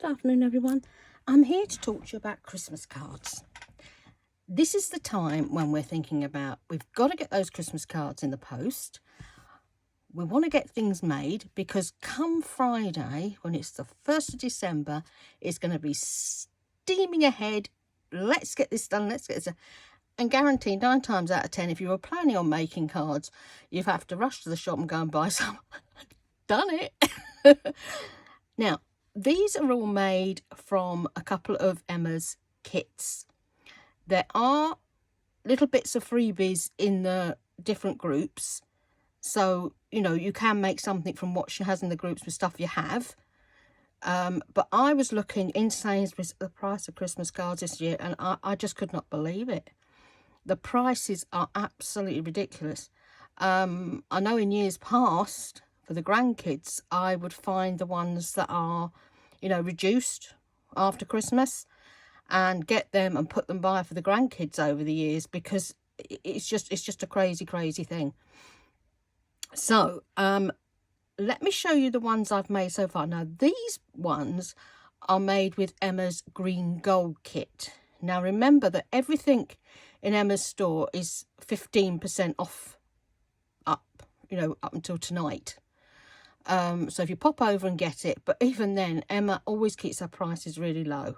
Good afternoon, everyone. I'm here to talk to you about Christmas cards. This is the time when we're thinking about, we've got to get those Christmas cards in the post. We want to get things made because come Friday, when it's the 1st of December, it's going to be steaming ahead. Let's get this done. Let's get this done. And guaranteed 9 times out of 10, if you were planning on making cards, you have to rush to the shop and go and buy some. Done it. Now, these are all made from a couple of Emma's kits. There are little bits of freebies in the different groups. So, you know, you can make something from what she has in the groups with stuff you have. But I was looking in Sainsbury's at the price of Christmas cards this year, and I just could not believe it. The prices are absolutely ridiculous. I know in years past, for the grandkids, I would find the ones that are, you know, reduced after Christmas and get them and put them by for the grandkids over the years, because it's just a crazy thing. So let me show you the ones I've made so far. Now these ones are made with Emma's green gold kit. Now remember that everything in Emma's store is 15% off up until tonight. So if you pop over and get it, but even then, Emma always keeps her prices really low.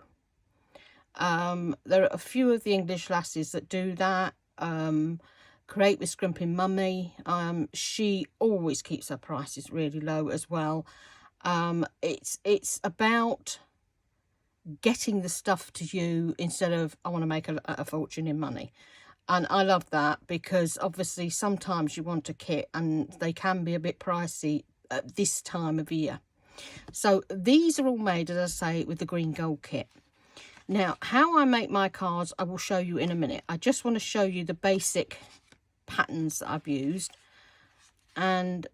There are a few of the English lasses that do that. Create with Scrimping Mummy. She always keeps her prices really low as well. It's about getting the stuff to you instead of, I want to make a fortune in money. And I love that, because obviously sometimes you want a kit and they can be a bit pricey at this time of year. So these are all made, as I say, with the green gold kit. Now, how I make my cards, I will show you in a minute. I just want to show you the basic patterns that I've used. And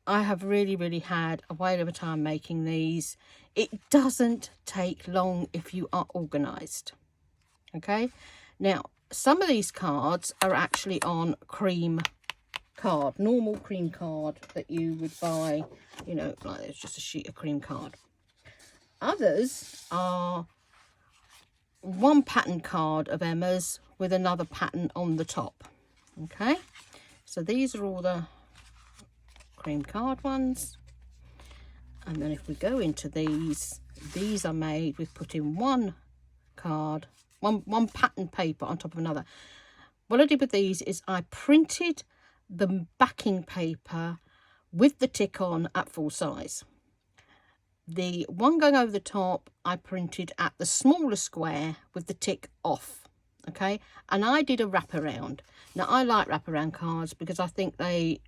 I have really had a whale of a time making these. It doesn't take long if you are organised. Okay? Now, some of these cards are actually on cream card, normal cream card that you would buy, you know, like it's just a sheet of cream card. Others are one pattern card of Emma's with another pattern on the top. Okay, so these are all the cream card ones. And then if we go into these are made with putting one card, one pattern paper on top of another. What I did with these is I printed the backing paper with the tick on at full size. The one going over the top I printed at the smaller square with the tick off. Okay, and I did a wraparound. Now I like wraparound cards because I think they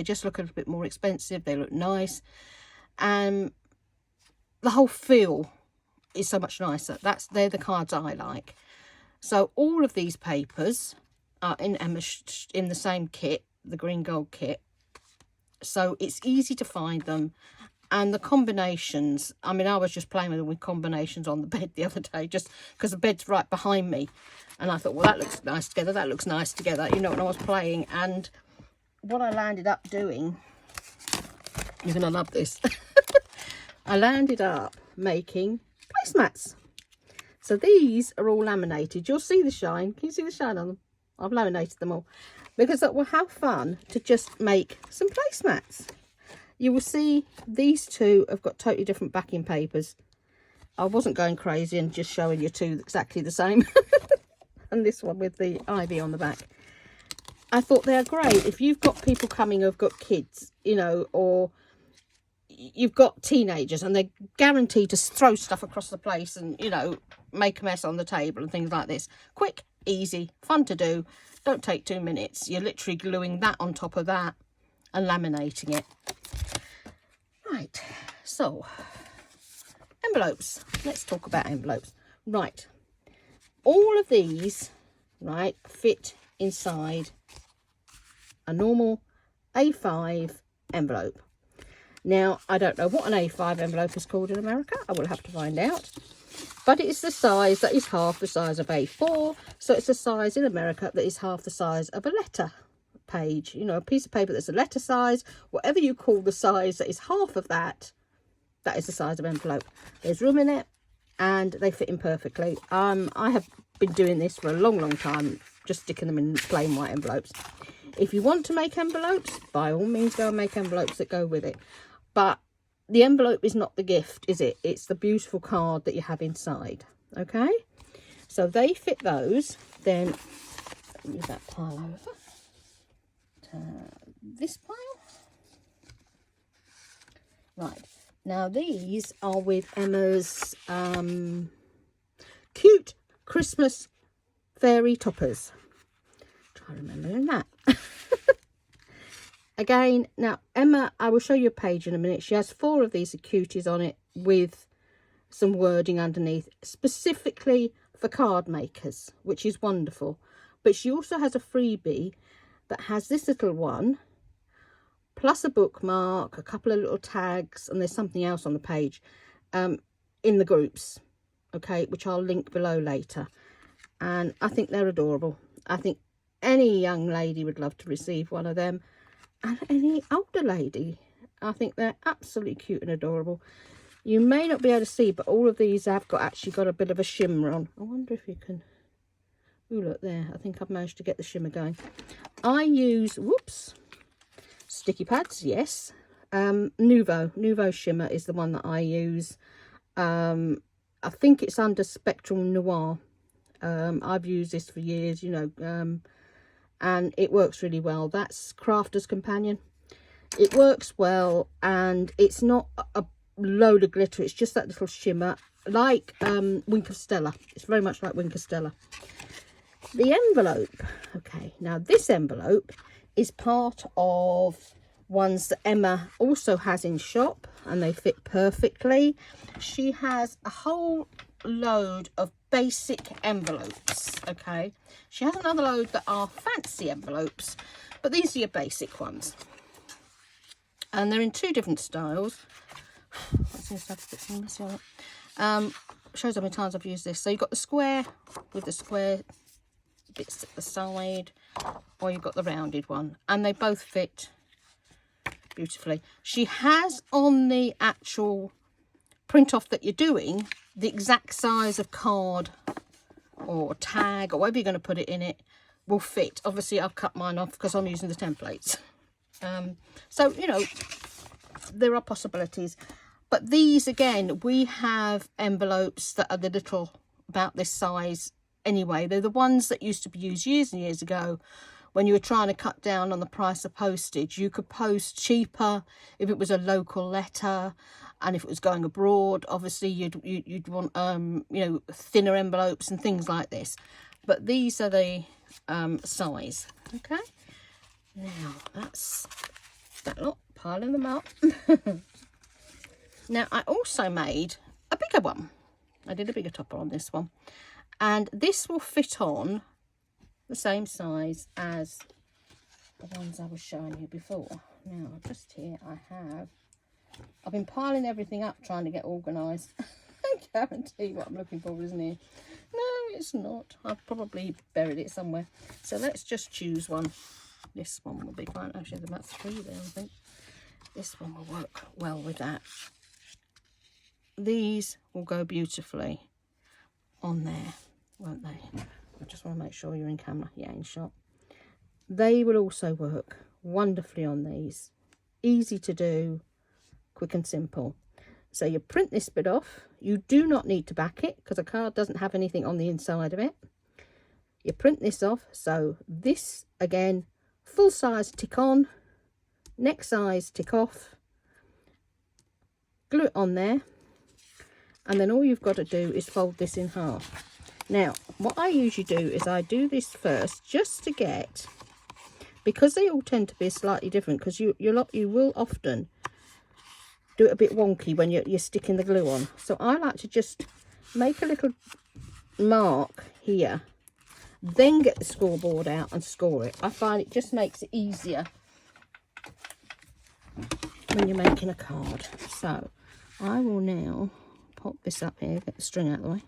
just look a little bit more expensive, they look nice, and the whole feel is so much nicer. They're the cards I like. So all of these papers are in the same kit, the green gold kit, so it's easy to find them. And the combinations, I mean, I was just playing with them with combinations on the bed the other day, just because the bed's right behind me, and I thought, well, that looks nice together, that looks nice together, you know, when I was playing. And what I landed up doing, you're gonna love this. I landed up making placemats. So these are all laminated. You'll see the shine. Can you see the shine on them? I've laminated them all because that will have fun to just make some placemats. You will see these two have got totally different backing papers. I wasn't going crazy and just showing you two exactly the same. And this one with the ivy on the back. I thought they're great if you've got people coming who've got kids, you know, or you've got teenagers and they're guaranteed to throw stuff across the place and, you know, make a mess on the table and things like this. Quick, easy, fun to do. Don't take 2 minutes. You're literally gluing that on top of that and laminating it. Right, so envelopes. Let's talk about envelopes. Right, all of these, right, fit inside a normal A5 envelope. Now, I don't know what an A5 envelope is called in America. I will have to find out. But it's the size that is half the size of A4. So it's a size in America that is half the size of a letter page. You know, a piece of paper that's a letter size. Whatever you call the size that is half of that, that is the size of envelope. There's room in it and they fit in perfectly. I have been doing this for a long time, just sticking them in plain white envelopes. If you want to make envelopes, by all means go and make envelopes that go with it, but the envelope is not the gift, is it? It's the beautiful card that you have inside. Okay, so they fit those. Then move that pile over to this pile. Right, now these are with Emma's cute Christmas fairy toppers. Try remembering that. Again, now Emma, I will show you a page in a minute. She has 4 of these cuties on it with some wording underneath, specifically for card makers, which is wonderful. But she also has a freebie that has this little one, plus a bookmark, a couple of little tags, and there's something else on the page in the groups, okay, which I'll link below later. And I think they're adorable. I think any young lady would love to receive one of them, and any older lady. I think they're absolutely cute and adorable. You may not be able to see, but all of these have actually got a bit of a shimmer on. I wonder if you can... Oh, look there. I think I've managed to get the shimmer going. I use, whoops, sticky pads, yes. Nouveau Shimmer is the one that I use. I think it's under Spectrum Noir. I've used this for years, you know, and it works really well. That's Crafter's Companion. It works well, and it's not a load of glitter. It's just that little shimmer, like Wink of Stella. It's very much like Wink of Stella. The envelope. Okay, now this envelope is part of ones that Emma also has in shop, and they fit perfectly. She has a whole load of basic envelopes. Okay, she has another load that are fancy envelopes, but these are your basic ones, and they're in 2 different styles. I seem to have a bit some messy on it. Shows how many times I've used this. So you've got the square with the square bits at the side, or you've got the rounded one, and they both fit beautifully. She has on the actual print off that you're doing the exact size of card or tag or whatever you're going to put it in it will fit. Obviously I've cut mine off because I'm using the templates. So you know, there are possibilities. But these, again, we have envelopes that are the little, about this size anyway. They're the ones that used to be used years and years ago when you were trying to cut down on the price of postage. You could post cheaper if it was a local letter, and if it was going abroad, obviously you'd want you know, thinner envelopes and things like this. But these are the size. Okay, now that's that lot, piling them up. Now I also made a bigger one. I did a bigger topper on this one, and this will fit on the same size as the ones I was showing you before. Now just here I've been piling everything up trying to get organised. I guarantee what I'm looking for isn't here. No, it's not. I've probably buried it somewhere. So let's just choose one. This one will be fine. Actually there's about 3 there, I think. This one will work well with that. These will go beautifully on there, won't they? I just want to make sure you're in camera. Yeah, in shot. They will also work wonderfully on these. Easy to do, quick and simple. So you print this bit off. You do not need to back it because a card doesn't have anything on the inside of it. You print this off. So this, again, full size tick on, next size tick off, glue it on there, and then all you've got to do is fold this in half. Now what I usually do is I do this first just to get, because they all tend to be slightly different, because you will often do it a bit wonky when you're sticking the glue on. So I like to just make a little mark here, then get the scoreboard out and score it. I find it just makes it easier when you're making a card. So I will now pop this up here, get the string out of the way.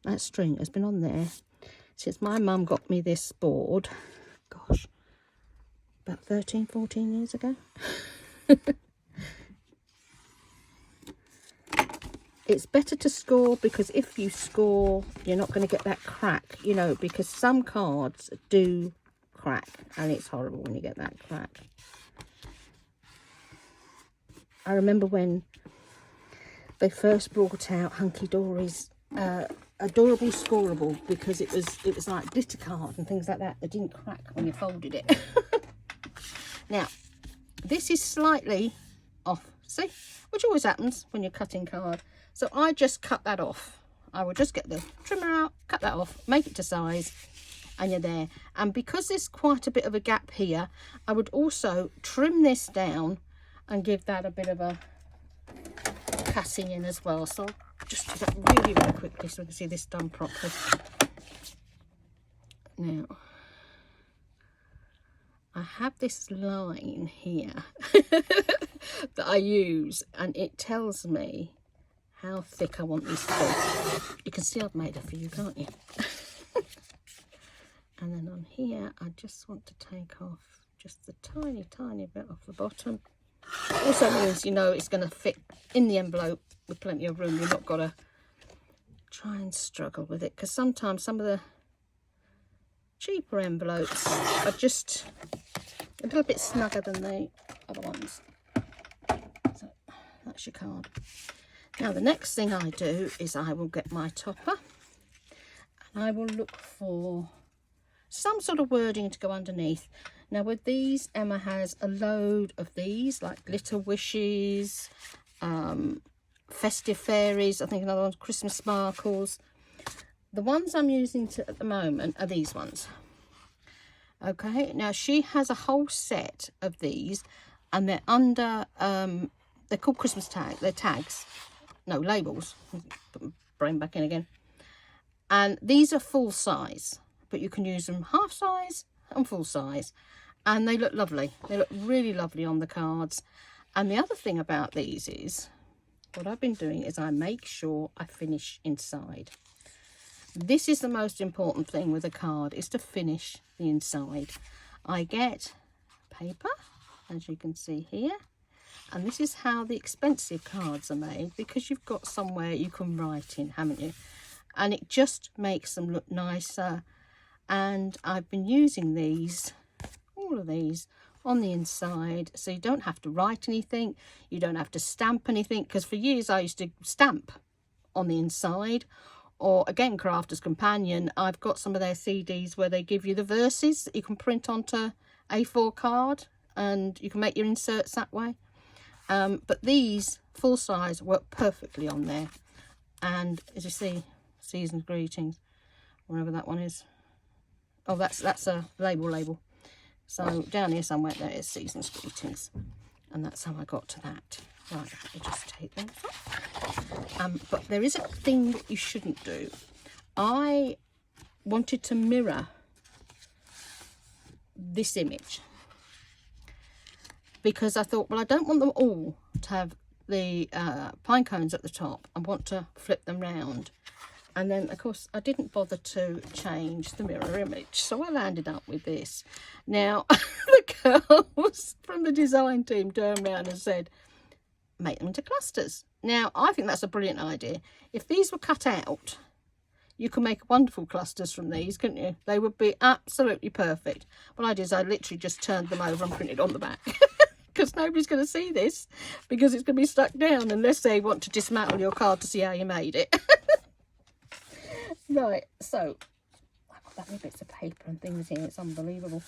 That string has been on there since my mum got me this board, gosh, about 13, 14 years ago. it's better to score, because if you score, you're not going to get that crack, you know, because some cards do crack, and it's horrible when you get that crack. I remember when they first brought out Hunky Dory's Adorable Scoreable, because it was like glitter card and things like that that didn't crack when you folded it. Now, this is slightly off, see, which always happens when you're cutting card. So I just cut that off. I will just get the trimmer out, cut that off, make it to size, and you're there. And because there's quite a bit of a gap here, I would also trim this down and give that a bit of a cutting in as well. So I'll just do that really, really quickly so we can see this done properly. Now, I have this line here that I use, and it tells me how thick I want this to be. You can see I've made a few, can't you? And then on here, I just want to take off just the tiny, tiny bit off the bottom. Also means, you know, it's going to fit in the envelope with plenty of room. You've not got to try and struggle with it, because sometimes some of the cheaper envelopes are just a little bit snugger than the other ones. So that's your card. Now the next thing I do is I will get my topper, and I will look for some sort of wording to go underneath. Now with these, Emma has a load of these, like glitter wishes, festive fairies, I think another one's Christmas sparkles. The ones I'm using at the moment are these ones. Okay, now she has a whole set of these, and they're under, they're called Christmas tags, they're tags, no, labels. Put my brain back in again. And these are full size, but you can use them half size and full size, and they look lovely. They look really lovely on the cards. And the other thing about these is, what I've been doing is I make sure I finish inside. This is the most important thing with a card, is to finish the inside. I get paper, as you can see here, and this is how the expensive cards are made, because you've got somewhere you can write in, haven't you? And it just makes them look nicer. And I've been using these, all of these, on the inside, so you don't have to write anything, you don't have to stamp anything, because for years I used to stamp on the inside. Or again, Crafter's Companion, I've got some of their CDs where they give you the verses that you can print onto A4 card, and you can make your inserts that way. But these full size work perfectly on there. And as you see, Season's Greetings, wherever that one is. Oh, that's a label. So down here somewhere there is Season's Greetings, and that's how I got to that. Right, let me just take them off. But there is a thing that you shouldn't do. I wanted to mirror this image, because I thought, well, I don't want them all to have the pine cones at the top. I want to flip them round. And then, of course, I didn't bother to change the mirror image, so I landed up with this. Now, the girls from the design team turned around and said, make them into clusters. Now, I think that's a brilliant idea. If these were cut out, you can make wonderful clusters from these, couldn't you? They would be absolutely perfect. What I did is I literally just turned them over and printed on the back. Because nobody's going to see this, because it's going to be stuck down unless they want to dismantle your card to see how you made it. Right, so I've got that many bits of paper and things here, it's unbelievable.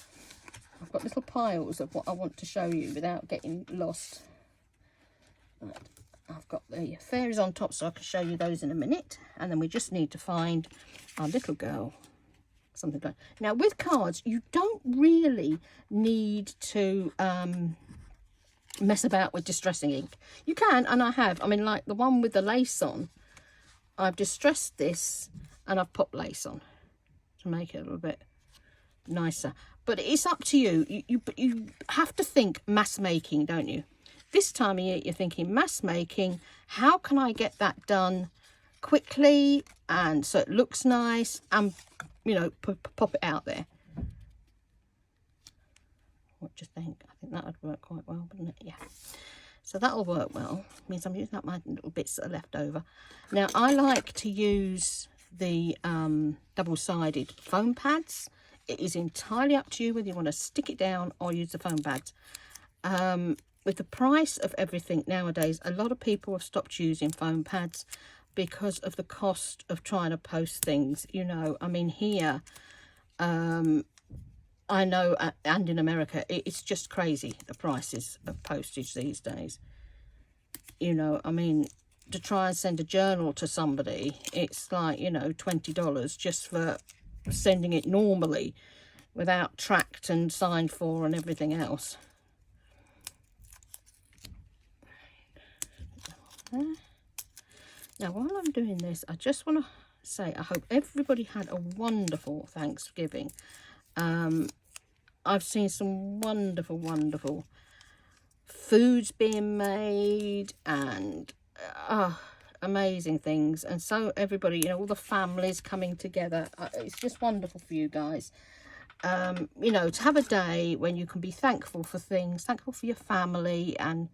I've got little piles of what I want to show you without getting lost. Right, I've got the fairies on top, so I can show you those in a minute. And then we just need to find our little girl, something like that. Now with cards, you don't really need to mess about with distressing ink. You can, and I have. I mean, like the one with the lace on, I've distressed this and I've popped lace on to make it a little bit nicer. But it's up to you. You have to think mass making, don't you? This time of year, you're thinking mass making. How can I get that done quickly and so it looks nice, and, you know, pop it out there? What do you think? I think that would work quite well, wouldn't it? Yeah. So that'll work well. It means I'm using up my little bits that are left over. Now, I like to use the double-sided foam pads. It is entirely up to you whether you want to stick it down or use the foam pads. With the price of everything nowadays, a lot of people have stopped using foam pads because of the cost of trying to post things. You know, I mean, here, I know, and in America, it's just crazy, the prices of postage these days. You know, I mean, to try and send a journal to somebody, it's like, you know, $20 just for sending it normally without tracked and signed for and everything else. Now, while I'm doing this, I just want to say I hope everybody had a wonderful Thanksgiving. I've seen some wonderful, wonderful foods being made and amazing things. And so everybody, you know, all the families coming together. It's just wonderful for you guys. You know, to have a day when you can be thankful for things, thankful for your family. And,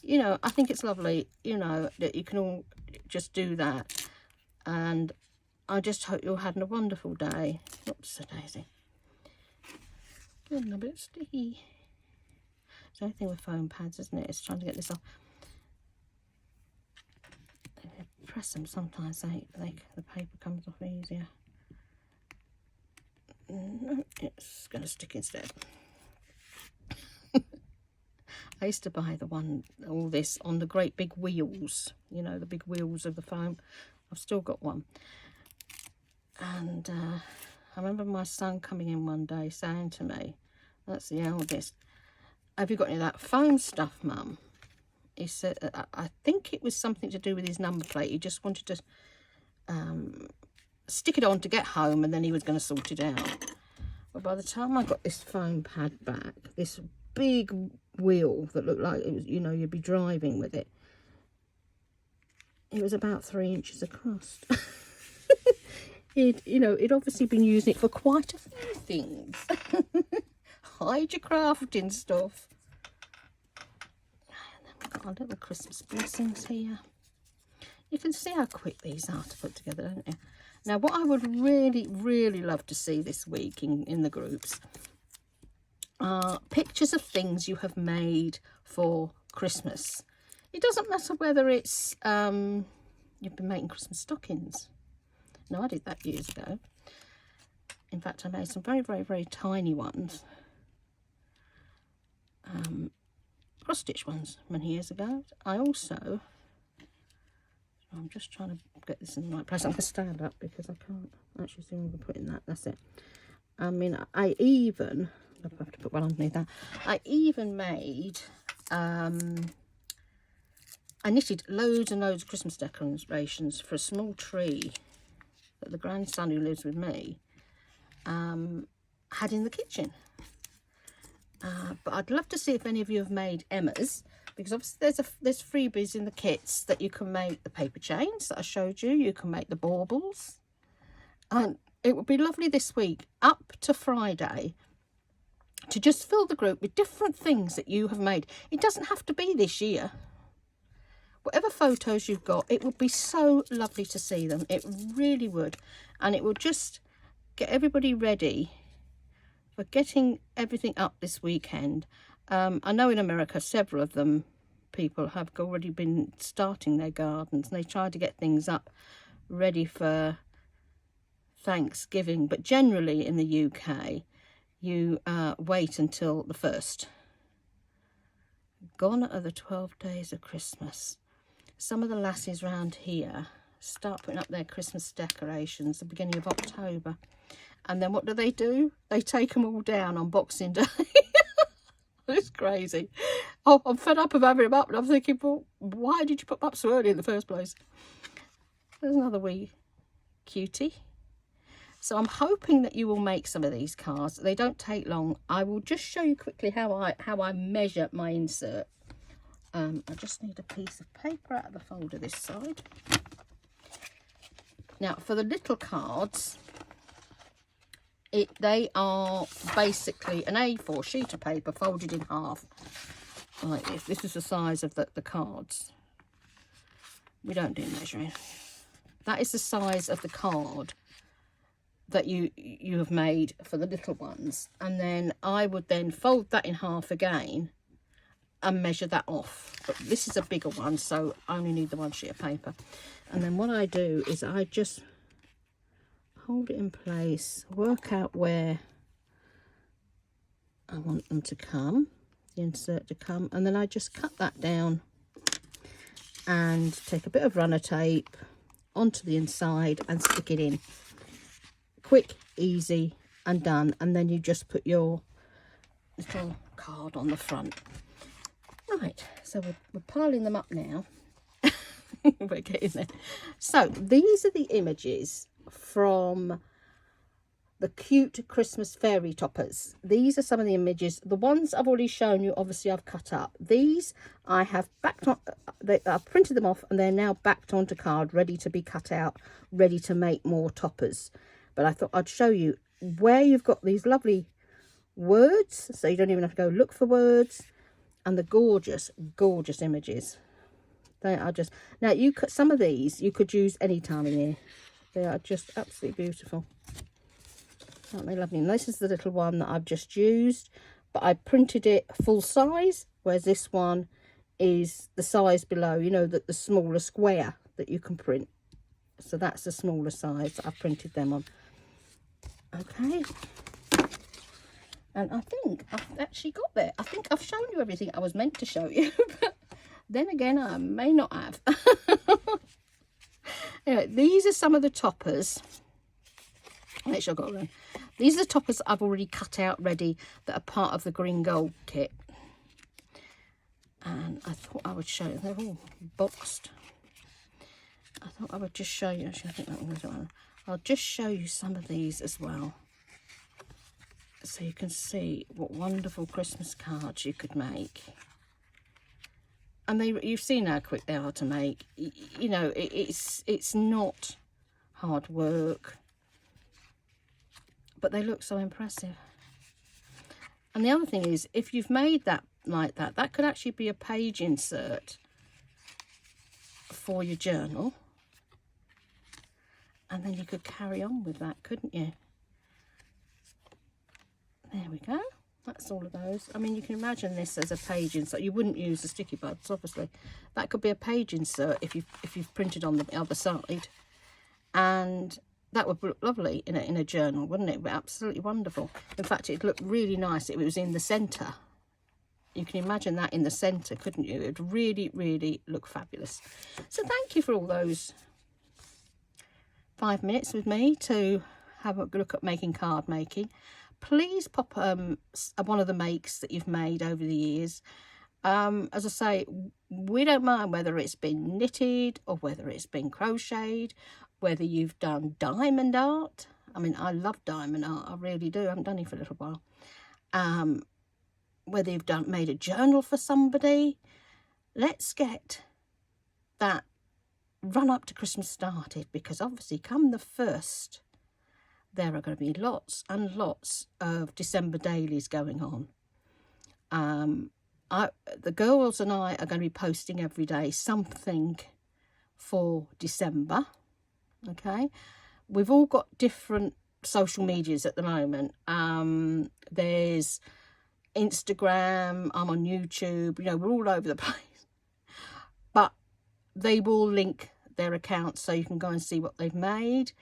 you know, I think it's lovely, you know, that you can all just do that. And I just hope you're having a wonderful day. Oops, a daisy. Getting a bit sticky. It's the only thing with foam pads, isn't it? It's trying to get this off. If you press them, sometimes the paper comes off easier. No, it's going to stick instead. I used to buy all this on the great big wheels, you know, the big wheels of the foam. I've still got one. And I remember my son coming in one day saying to me, that's the eldest, have you got any of that foam stuff, Mum? He said, I think it was something to do with his number plate. He just wanted to stick it on to get home, and then he was going to sort it out. But by the time I got this foam pad back, this big wheel that looked like it was, you know, you'd be driving with it, it was about 3 inches across. You know, it'd obviously been using it for quite a few things. Hide your crafting stuff. And then we've got our little Christmas blessings here. You can see how quick these are to put together, don't you? Now, what I would really, really love to see this week in the groups are pictures of things you have made for Christmas. It doesn't matter whether it's you've been making Christmas stockings. No, I did that years ago. In fact, I made some very, very, very tiny ones. Cross-stitch ones many years ago. I also, I'm just trying to get this in the right place. I'm going to stand up because I can't actually see where I'm putting that. That's it. I mean, I have to put one underneath that. I even made, I knitted loads and loads of Christmas decorations for a small tree that the grandson who lives with me had in the kitchen. But I'd love to see if any of you have made Emma's, because obviously there's freebies in the kits that you can make the paper chains that I showed you. You can make the baubles. And it would be lovely this week, up to Friday, to just fill the group with different things that you have made. It doesn't have to be this year. Whatever photos you've got, it would be so lovely to see them. It really would. And it will just get everybody ready for getting everything up this weekend. I know in America, several of them, people have already been starting their gardens, and they try to get things up ready for Thanksgiving. But generally in the UK, you wait until the 1st. Gone are the 12 days of Christmas. Some of the lassies round here start putting up their Christmas decorations the beginning of October. And then what do? They take them all down on Boxing Day. It's crazy. Oh, I'm fed up of having them up, and I'm thinking, well, why did you put them up so early in the first place? There's another wee cutie. So I'm hoping that you will make some of these cards. They don't take long. I will just show you quickly how I measure my insert. I just need a piece of paper out of the folder this side. Now, for the little cards, they are basically an A4 sheet of paper folded in half. like this. This is the size of the cards. We don't do measuring. That is the size of the card that you have made for the little ones. And then I would then fold that in half again and measure that off. But this is a bigger one, so I only need the one sheet of paper. And then what I do is I just hold it in place, work out where I want them to come, the insert to come, and then I just cut that down and take a bit of runner tape onto the inside and stick it in. Quick, easy and done. And then you just put your little card on the front. Right, so we're piling them up now. We're getting there. So these are the images from the cute Christmas fairy toppers. These are some of the images. The ones I've already shown you, obviously I've cut up. These I have backed on, I've printed them off and they're now backed onto card, ready to be cut out, ready to make more toppers. But I thought I'd show you where you've got these lovely words, so you don't even have to go look for words, and the gorgeous, gorgeous images. They are just, now you cut some of these, you could use any time of year. They are just absolutely beautiful. Aren't they lovely? And this is the little one that I've just used, but I printed it full size, whereas this one is the size below, you know, that the smaller square that you can print. So that's the smaller size that I've printed them on. Okay. And I think I've actually got there. I think I've shown you everything I was meant to show you, but then again, I may not have. Anyway, these are some of the toppers. Make sure I got it right. These are the toppers I've already cut out ready that are part of the green gold kit. And I thought I would show you. They're all boxed. I thought I would just show you. Actually, I think that one was one. I'll just show you some of these as well, so you can see what wonderful Christmas cards you could make. And you've seen how quick they are to make. You know, it's not hard work, but they look so impressive. And the other thing is, if you've made that like that, that could actually be a page insert for your journal. And then you could carry on with that, couldn't you? There we go. That's all of those. I mean, you can imagine this as a page insert. You wouldn't use the sticky buds, obviously. That could be a page insert if you've printed on the other side. And that would look lovely in a journal, wouldn't it? It would be absolutely wonderful. In fact, it'd look really nice if it was in the centre. You can imagine that in the centre, couldn't you? It would really, really look fabulous. So thank you for all those 5 minutes with me to have a look at making card making. Please pop one of the makes that you've made over the years. As I say, we don't mind whether it's been knitted or whether it's been crocheted, whether you've done diamond art. I mean, I love diamond art, I really do. I haven't done it for a little while. Whether you've made a journal for somebody. Let's get that run up to Christmas started, because obviously come the 1st, there are going to be lots and lots of December dailies going on. The girls and I are going to be posting every day something for December. Okay, we've all got different social medias at the moment. There's Instagram, I'm on YouTube, you know, we're all over the place. But they will link their accounts so you can go and see what they've made.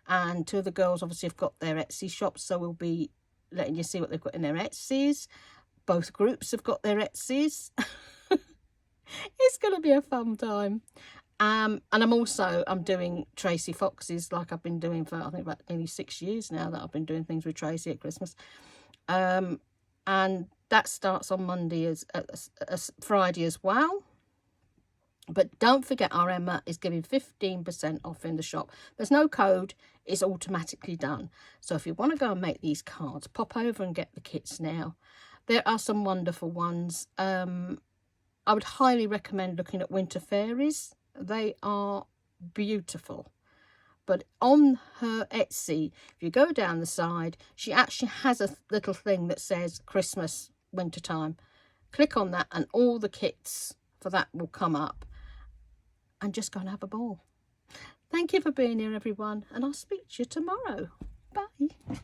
And two of the girls obviously have got their Etsy shops, so we'll be letting you see what they've got in their Etsys. Both groups have got their Etsys. It's going to be a fun time. And I'm doing Tracy Fox's, like I've been doing for, I think, about nearly 6 years now that I've been doing things with Tracy at Christmas. And that starts on Monday as Friday as well. But don't forget, our Emma is giving 15% off in the shop. There's no code, it's automatically done. So if you want to go and make these cards, pop over and get the kits now. There are some wonderful ones. I would highly recommend looking at Winter Fairies. They are beautiful. But on her Etsy, if you go down the side, she actually has a little thing that says Christmas, wintertime. Click on that and all the kits for that will come up, and just go and have a ball. Thank you for being here, everyone, and I'll speak to you tomorrow. Bye.